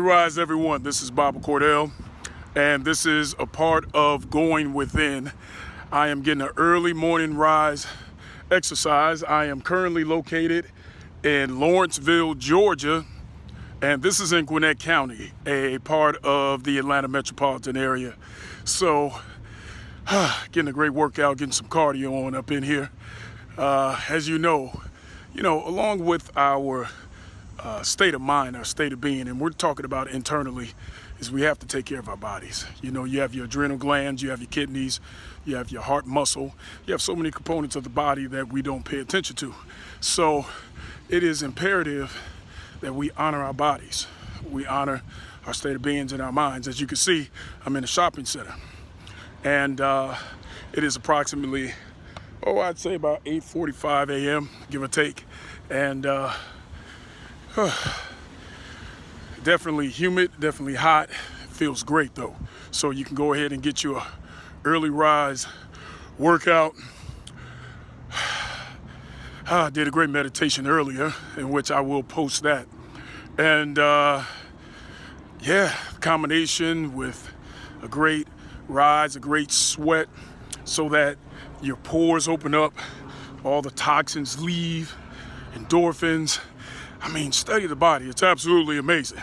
rise, everyone. This is Baba Cordell, and this is a part of Going Within. I am getting an early morning rise exercise. I am currently located in Lawrenceville, Georgia, and this is in Gwinnett County, a part of the Atlanta metropolitan area. So, getting a great workout, getting some cardio on up in here. As you know, along with our state of mind, our state of being, and we're talking about internally, is we have to take care of our bodies. You have your adrenal glands, you have your kidneys, you have your heart muscle, you have so many components of the body that we don't pay attention to. So it is imperative that we honor our bodies. We honor our state of beings and our minds. As you can see, I'm in a shopping center, and it is approximately, I'd say about 8:45 a.m., give or take, and definitely humid, definitely hot. It feels great though. So you can go ahead and get you a early rise workout. I did a great meditation earlier, in which I will post that. And combination with a great rise, a great sweat, so that your pores open up, all the toxins leave, endorphins. Study the body. It's absolutely amazing.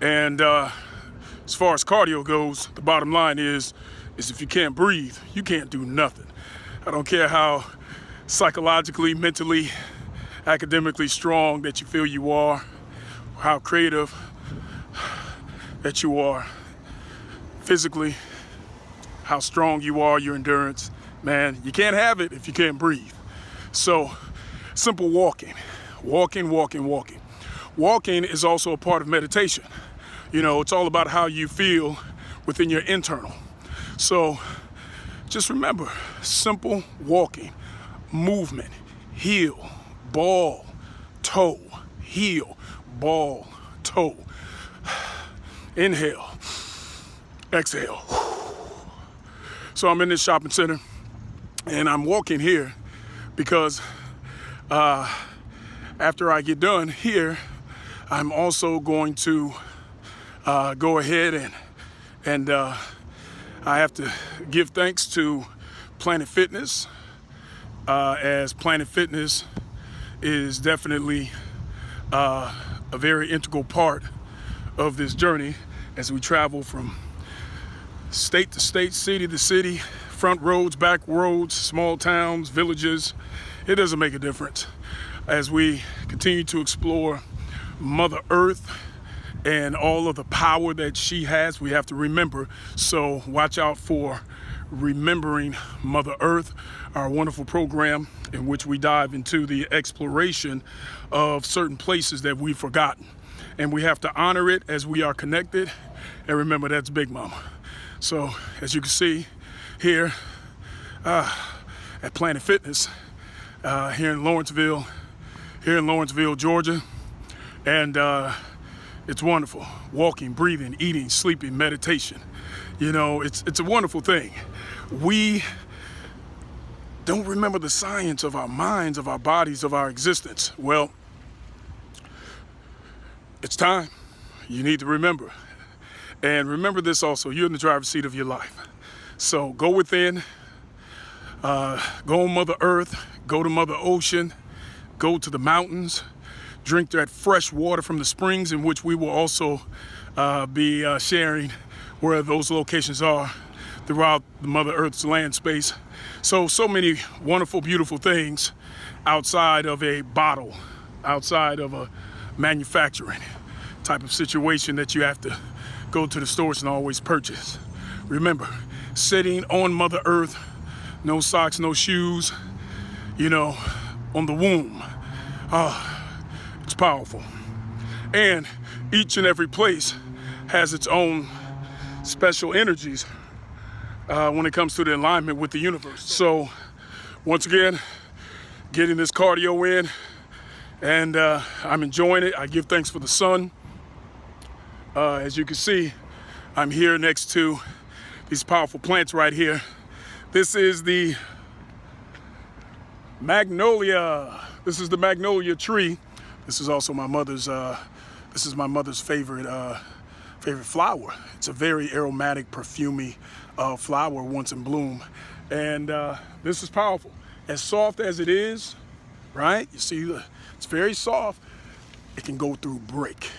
And as far as cardio goes, the bottom line is if you can't breathe, you can't do nothing. I don't care how psychologically, mentally, academically strong that you feel you are, or how creative that you are, physically, how strong you are, your endurance. Man, you can't have it if you can't breathe. So, simple walking. Walking. Walking is also a part of meditation. It's all about how you feel within your internal. So just remember, simple walking, movement, heel, ball, toe, heel, ball, toe. Inhale, exhale. So I'm in this shopping center, and I'm walking here because after I get done here, I'm also going to go ahead and I have to give thanks to Planet Fitness, as Planet Fitness is definitely a very integral part of this journey as we travel from state to state, city to city, front roads, back roads, small towns, villages. It doesn't make a difference. As we continue to explore Mother Earth and all of the power that she has, we have to remember. So watch out for Remembering Mother Earth, our wonderful program in which we dive into the exploration of certain places that we've forgotten. And we have to honor it as we are connected. And remember, that's Big Mama. So as you can see here at Planet Fitness, here in Lawrenceville, Georgia, and it's wonderful. Walking, breathing, eating, sleeping, meditation. It's a wonderful thing. We don't remember the science of our minds, of our bodies, of our existence. Well, it's time. You need to remember. And remember this also, you're in the driver's seat of your life. So go within, go on Mother Earth, go to Mother Ocean, go to the mountains, drink that fresh water from the springs, in which we will also be sharing where those locations are throughout the Mother Earth's land space. So many wonderful, beautiful things outside of a bottle, outside of a manufacturing type of situation that you have to go to the stores and always purchase. Remember, sitting on Mother Earth, no socks, no shoes, on the womb. It's powerful. And each and every place has its own special energies when it comes to the alignment with the universe. So once again, getting this cardio in, and I'm enjoying it. I give thanks for the sun. As you can see, I'm here next to these powerful plants right here. This is the magnolia. This is the magnolia tree. This is also my mother's. This is my mother's favorite favorite flower. It's a very aromatic, perfumey flower once in bloom. And this is powerful. As soft as it is, right? You see, it's very soft. It can go through brick.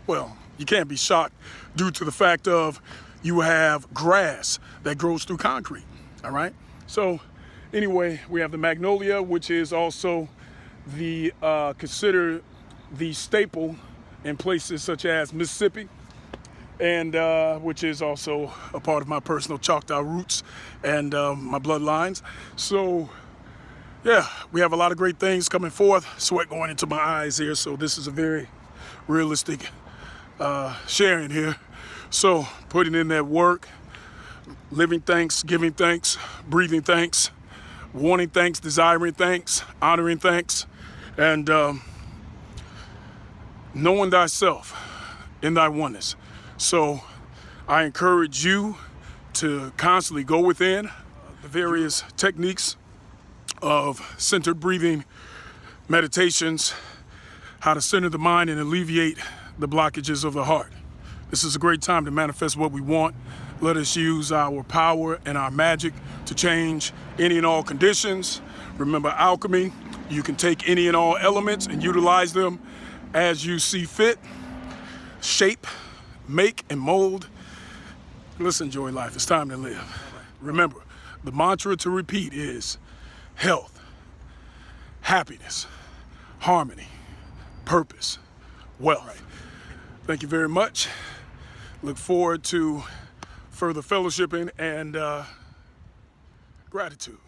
Well, you can't be shocked due to the fact of you have grass that grows through concrete, all right? So anyway, we have the magnolia, which is also the considered the staple in places such as Mississippi, and which is also a part of my personal Choctaw roots and my bloodlines. So yeah, we have a lot of great things coming forth. Sweat going into my eyes here, so this is a very realistic sharing here. So putting in that work, living thanks, giving thanks, breathing thanks, wanting thanks, desiring thanks, honoring thanks, and knowing thyself in thy oneness. So I encourage you to constantly go within the various techniques of centered breathing, meditations, how to center the mind and alleviate the blockages of the heart. This is a great time to manifest what we want. Let us use our power and our magic to change any and all conditions. Remember alchemy. You can take any and all elements and utilize them as you see fit. Shape, make, and mold. Let's enjoy life. It's time to live. Remember, the mantra to repeat is health, happiness, harmony, purpose, wealth. Thank you very much. Look forward to further fellowshipping and gratitude.